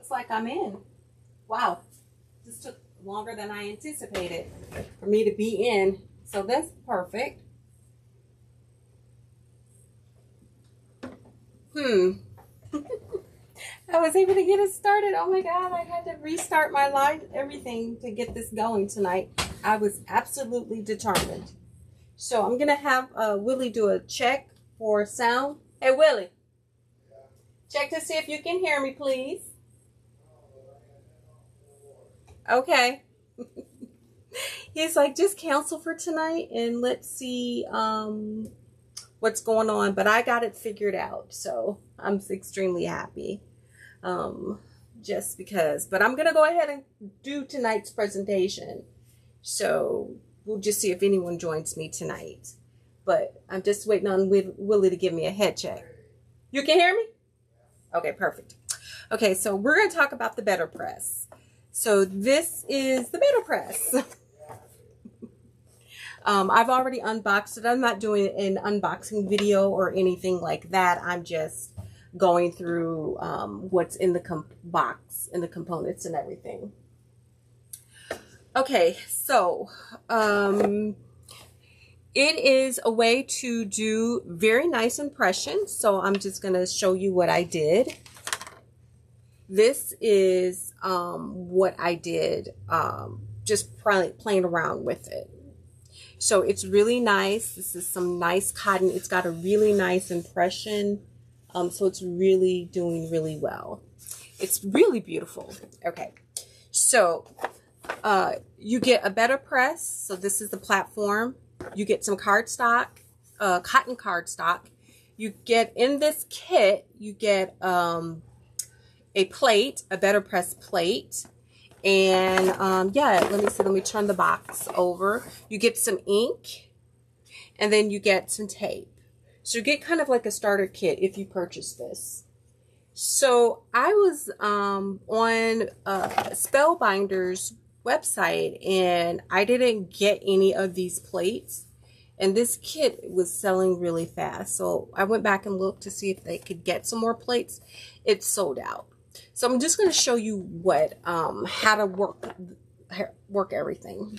looks like I'm in. Wow, this took longer than I anticipated for me to be in. So that's perfect. I was able to get it started. Oh my God, I had to restart my life, everything to get this going tonight. I was absolutely determined. So I'm gonna have Willie do a check for sound. Hey Willie, check to see if you can hear me, please. Okay. He's like, just cancel for tonight and let's see what's going on. But I got it figured out, so I'm extremely happy. Just because. But I'm gonna go ahead and do tonight's presentation. So we'll just see if anyone joins me tonight. But I'm just waiting on Willie to give me a head check. You can hear me? Okay, perfect. Okay, so we're going to talk about the BetterPress. So this is the BetterPress. I've already unboxed it. I'm not doing an unboxing video or anything like that. I'm just going through what's in the box and the components and everything. Okay, so it is a way to do very nice impressions. So I'm just going to show you what I did. This is what I did, just playing around with it. So it's really nice. This is some nice cotton. It's got a really nice impression. So it's really doing really well. It's really beautiful. Okay, so you get a BetterPress. So this is the platform. You get some cardstock, cotton cardstock. You get in this kit, you get a plate, a BetterPress plate. And yeah, let me turn the box over. You get some ink and then you get some tape. So you get kind of like a starter kit if you purchase this. So I was on Spellbinders website and I didn't get any of these plates, and this kit was selling really fast. So I went back and looked to see if they could get some more plates. It's sold out. So I'm just going to show you what how to work everything.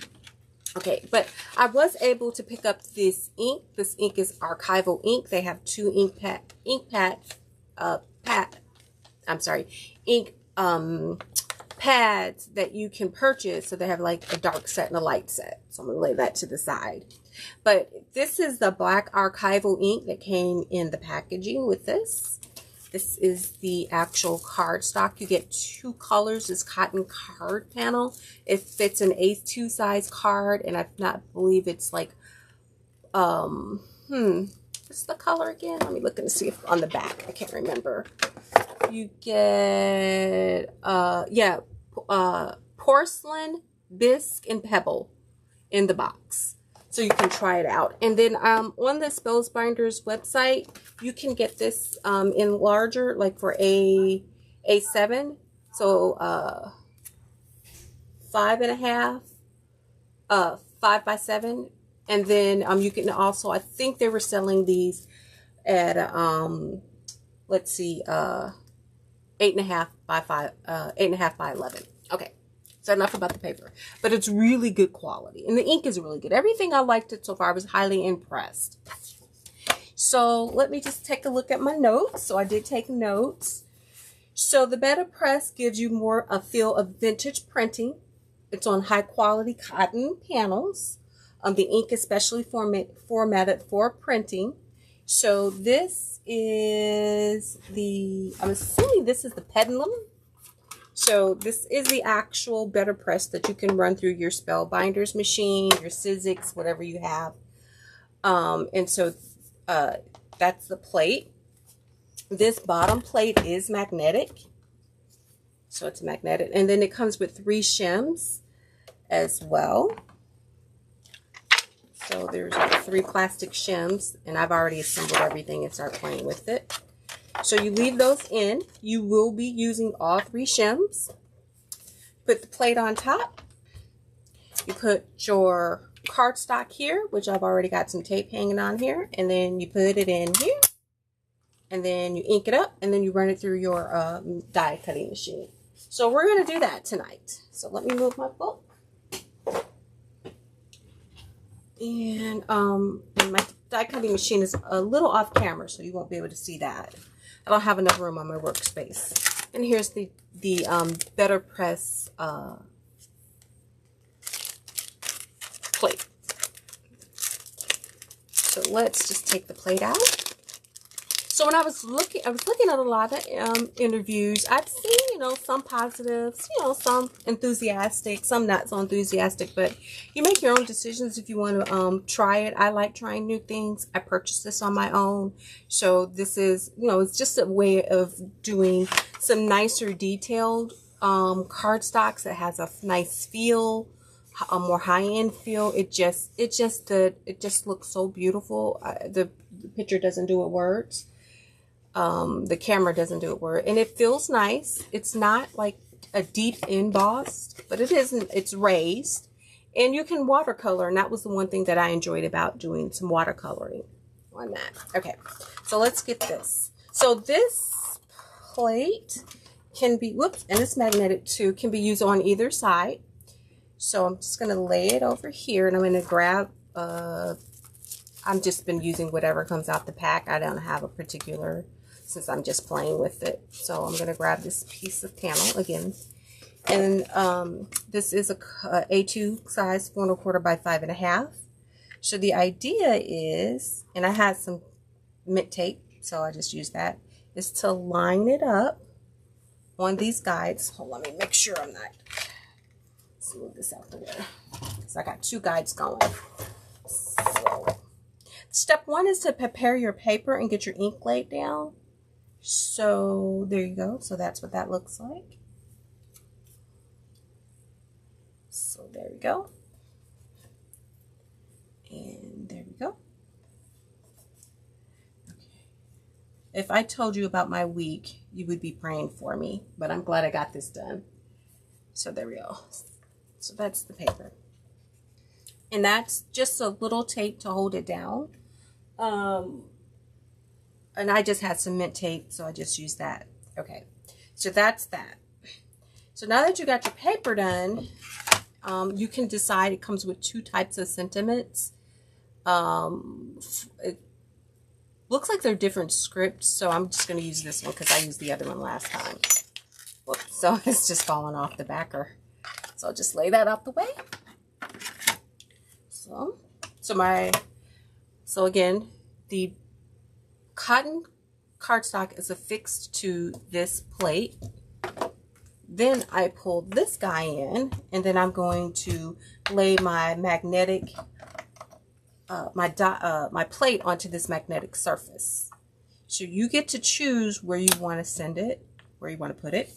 Okay, but I was able to pick up this ink. This ink is archival ink. They have two ink pads that you can purchase. So they have like a dark set and a light set. So I'm going to lay that to the side. But this is the black archival ink that came in the packaging with this. This is the actual cardstock. You get two colors. This cotton card panel. It fits an A2 size card, and I believe it's like what's the color again? Let me look and see if on the back. I can't remember. You get porcelain, bisque, and pebble in the box. So you can try it out. And then on the Spellbinders website, you can get this in larger, like for A7. So 5.5, 5x7. And then you can also, I think they were selling these at let's see, 8.5 by 5, 8.5 by 11. Okay. So enough about the paper, but it's really good quality and the ink is really good. Everything I liked it so far. I was highly impressed. So let me just take a look at my notes. So I did take notes. So the BetterPress gives you more a feel of vintage printing. It's on high quality cotton panels. The ink is specially formatted for printing. So this is I'm assuming this is the pendulum. So this is the actual BetterPress that you can run through your Spellbinders machine, your Sizzix, whatever you have. And so that's the plate. This bottom plate is magnetic. So it's magnetic. And then it comes with 3 shims as well. So there's 3 plastic shims, and I've already assembled everything and started playing with it. So you leave those in. You will be using all 3 shims. Put the plate on top. You put your cardstock here, which I've already got some tape hanging on here. And then you put it in here. And then you ink it up. And then you run it through your die cutting machine. So we're going to do that tonight. So let me move my book. And my die cutting machine is a little off camera, so you won't be able to see that. I don't have enough room on my workspace. And here's the BetterPress plate. So let's just take the plate out. So when I was looking at a lot of interviews. I've seen, you know, some positives, you know, some enthusiastic, some not so enthusiastic, but you make your own decisions if you want to try it. I like trying new things. I purchased this on my own. So this is, you know, it's just a way of doing some nicer detailed cardstocks that has a nice feel, a more high-end feel. It just looks so beautiful. The picture doesn't do it words. The camera doesn't do it word, and it feels nice. It's not like a deep embossed, but it isn't. It's raised, and you can watercolor, and that was the one thing that I enjoyed about doing some watercoloring on that. Okay, so let's get this. So this plate can be, whoops, and it's magnetic too, can be used on either side. So I'm just going to lay it over here, and I'm going to grab, I've just been using whatever comes out the pack. I don't have a particular, since I'm just playing with it. So I'm going to grab this piece of panel again. And this is a A2 size, 4 1/4 by 5 1/2. So the idea is, and I had some mint tape, so I just used that, is to line it up on these guides. Hold on, let me make sure I'm not, let's move this out the way. So I got 2 guides going. So step 1 is to prepare your paper and get your ink laid down. So there you go. So that's what that looks like. So there we go. And there we go. Okay. If I told you about my week, you would be praying for me, but I'm glad I got this done. So there we go. So that's the paper. And that's just a little tape to hold it down. And I just had some mint tape, so I just used that. Okay, so that's that. So now that you got your paper done, you can decide. It comes with 2 types of sentiments. It looks like they're different scripts, so I'm just going to use this one because I used the other one last time. Whoops, so it's just falling off the backer. So I'll just lay that out the way. So again, the cotton cardstock is affixed to this plate. Then I pull this guy in, and then I'm going to lay my magnetic, my plate onto this magnetic surface. So you get to choose where you want to send it, where you want to put it.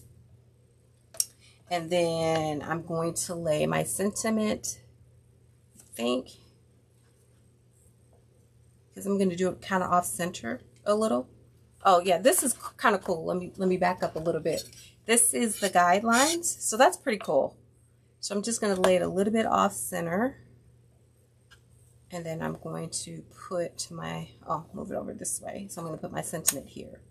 And then I'm going to lay my sentiment, I think, because I'm going to do it kind of off center a little. Oh yeah, this is kind of cool. Let me back up a little bit. This is the guidelines, so that's pretty cool. So I'm just going to lay it a little bit off center, and then I'm going to put my, move it over this way. So I'm going to put my sentiment here.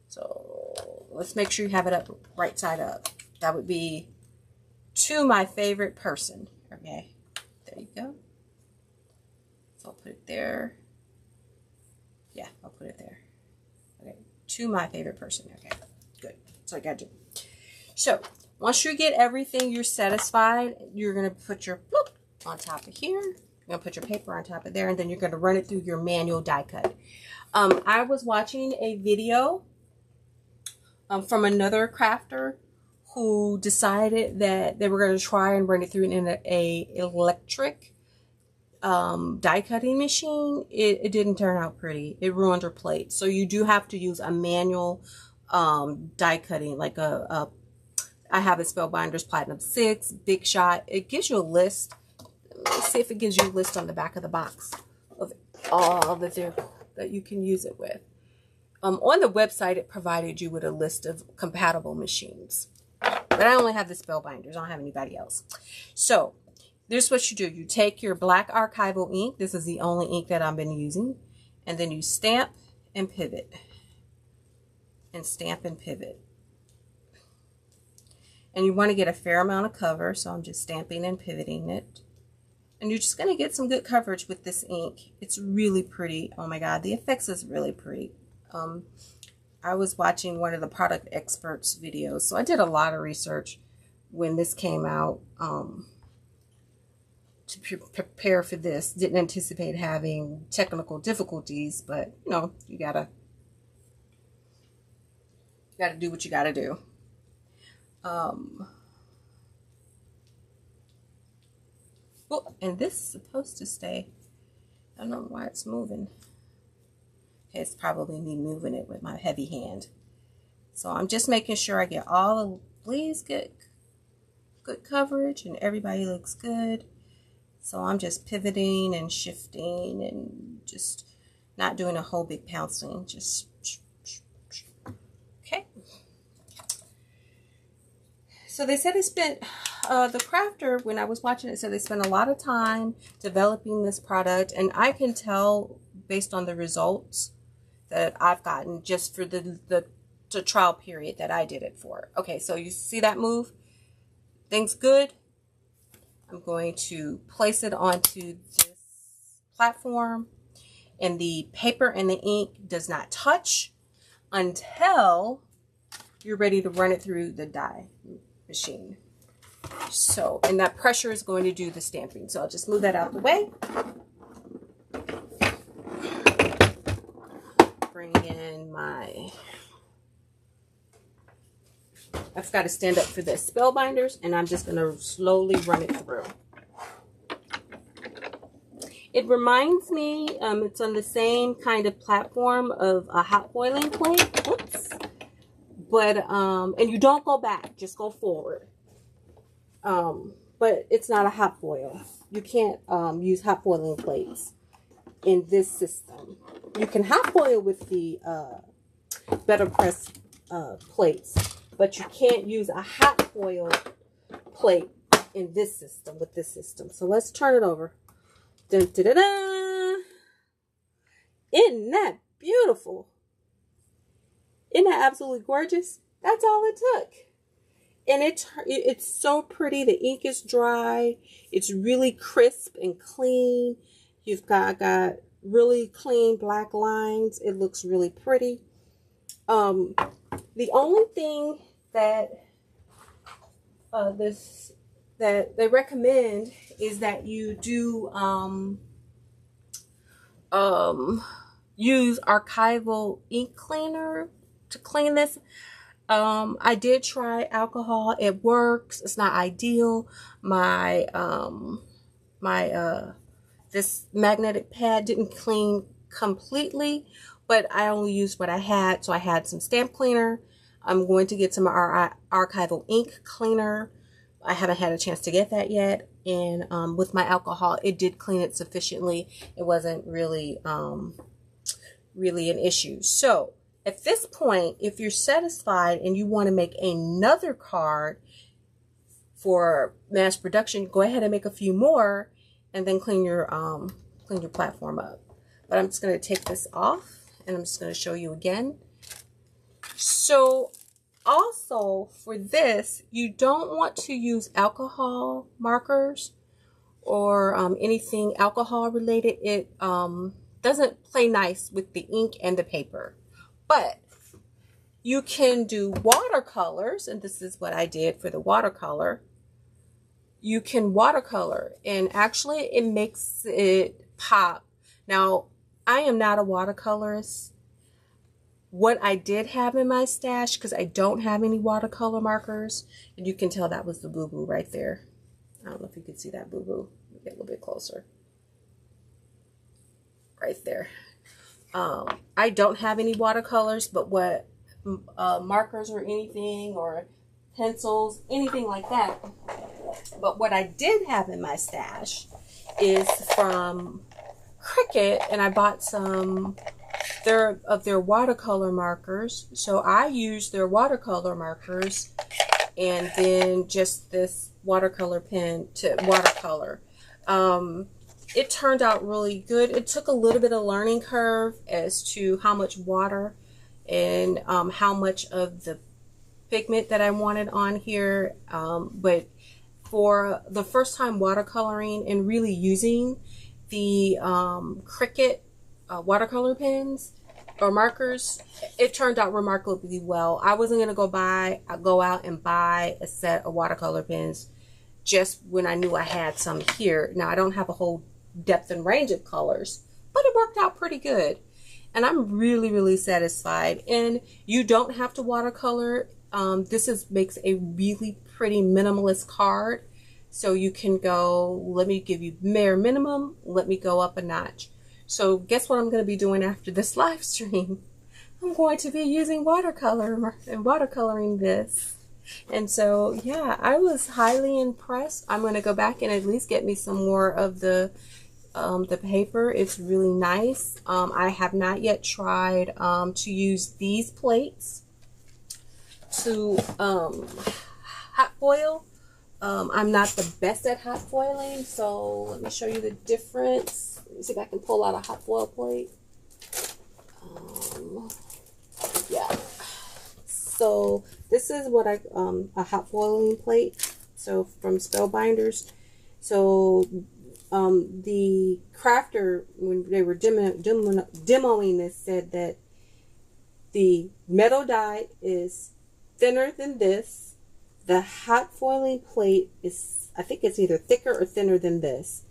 So let's make sure you have it up right side up. That would be to my favorite person. Okay, there you go. So I'll put it there. Yeah, I'll put it there. Okay, to my favorite person. Okay, good. So I got you. So once you get everything, you're satisfied, you're going to put your bloop on top of here. You're going to put your paper on top of there, and then you're going to run it through your manual die cut. I was watching a video from another crafter who decided that they were going to try and run it through in a electric die cutting machine. It didn't turn out pretty. It ruined her plate. So you do have to use a manual die cutting, like I have a Spellbinders Platinum 6 Big Shot. It gives you a list. Let's see if it gives you a list on the back of the box of all that you can use it with. On the website, it provided you with a list of compatible machines. But I only have the Spellbinders. I don't have anybody else. So this is what you do. You take your black archival ink. This is the only ink that I've been using. And then you stamp and pivot. And stamp and pivot. And you want to get a fair amount of cover, so I'm just stamping and pivoting it. And you're just going to get some good coverage with this ink. It's really pretty. Oh my God, the effects is really pretty. I was watching one of the product experts videos, so I did a lot of research when this came out to prepare for this. Didn't anticipate having technical difficulties, but you know, you gotta do what you gotta do. Well, and this is supposed to stay. I don't know why it's moving. Okay, it's probably me moving it with my heavy hand. So I'm just making sure I get all of these good coverage and everybody looks good. So I'm just pivoting and shifting and just not doing a whole big pouncing. Just okay. So they said they spent, the crafter, when I was watching it, said they spent a lot of time developing this product. And I can tell based on the results that I've gotten just for the trial period that I did it for. Okay, so you see that move? Things good? I'm going to place it onto this platform. And the paper and the ink does not touch until you're ready to run it through the die machine. So, and that pressure is going to do the stamping. So I'll just move that out of the way. Bring in my, I've got to stand up for this Spellbinders, and I'm just going to slowly run it through. It reminds me, it's on the same kind of platform of a hot boiling plate. Oops. But, and you don't go back, just go forward. But it's not a hot boil. You can't use hot boiling plates in this system. You can hot boil with the BetterPress plates, but you can't use a hot boil plate in this system, with this system. So let's turn it over. Dun, da, da, da. Isn't that beautiful? Isn't that absolutely gorgeous? That's all it took. And it's so pretty. The ink is dry. It's really crisp and clean. You've got really clean black lines. It looks really pretty. The only thing that that they recommend is that you do use archival ink cleaner to clean this. I did try alcohol. It works. It's not ideal. My this magnetic pad didn't clean completely, but I only used what I had. So I had some stamp cleaner. I'm going to get some archival ink cleaner. I haven't had a chance to get that yet. And with my alcohol, it did clean it sufficiently. It wasn't really really an issue. So at this point, if you're satisfied and you want to make another card for mass production, go ahead and make a few more and then clean your platform up. But I'm just going to take this off and I'm just going to show you again. So also for this, you don't want to use alcohol markers or anything alcohol related. It doesn't play nice with the ink and the paper. But you can do watercolors, and this is what I did for the watercolor. You can watercolor, and actually it makes it pop. Now, I am not a watercolorist. What I did have in my stash, because I don't have any watercolor markers, and you can tell that was the boo-boo right there. I don't know if you can see that boo-boo. Get a little bit closer. Right there. I don't have any watercolors, but what markers or anything, or pencils, anything like that. But what I did have in my stash is from Cricut, and I bought some of their watercolor markers. So I used their watercolor markers and then just this watercolor pen to watercolor. It turned out really good. It took a little bit of learning curve as to how much water and how much of the pigment that I wanted on here, but for the first time watercoloring and really using the Cricut watercolor pens or markers, it turned out remarkably well. I wasn't going to go out and buy a set of watercolor pens just when I knew I had some here. Now, I don't have a whole depth and range of colors, but it worked out pretty good. And I'm really, really satisfied. And you don't have to watercolor. This makes a really pretty minimalist card. So you can go, let me give you bare minimum, let me go up a notch. So guess what I'm going to be doing after this live stream? I'm going to be using watercolor and watercoloring this. And so, yeah, I was highly impressed. I'm going to go back and at least get me some more of the paper. It's really nice. I have not yet tried to use these plates to hot foil. I'm not the best at hot foiling, so let me show you the difference. Let me see if I can pull out a hot foil plate. Yeah. So this is what a hot foiling plate. So from Spellbinders. So the crafter, when they were demoing this, said that the metal die is thinner than this. The hot foiling plate is, I think it's either thicker or thinner than this.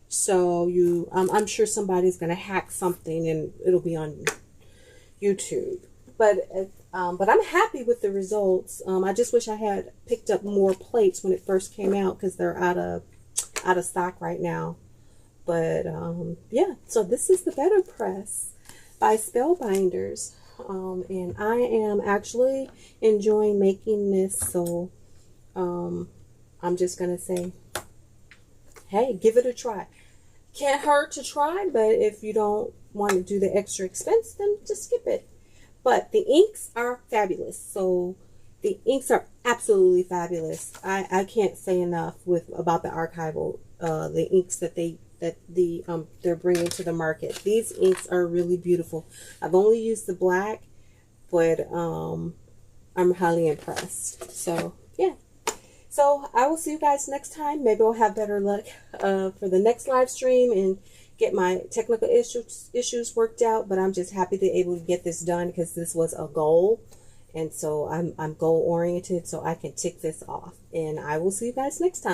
So I'm sure somebody's going to hack something and it'll be on YouTube. But I'm happy with the results. I just wish I had picked up more plates when it first came out because they're out of stock right now. But yeah, so this is the BetterPress by Spellbinders. And I am actually enjoying making this, so I'm just gonna say, hey, give it a try. Can't hurt to try, but if you don't want to do the extra expense, then just skip it. But the inks are fabulous. So the inks are absolutely fabulous. I can't say enough about the archival, the inks that they're bringing to the market. These inks are really beautiful. I've only used the black, but I'm highly impressed. So yeah. So I will see you guys next time. Maybe I'll have better luck for the next live stream and get my technical issues worked out. But I'm just happy to be able to get this done because this was a goal. And so I'm goal oriented, so I can tick this off. And I will see you guys next time.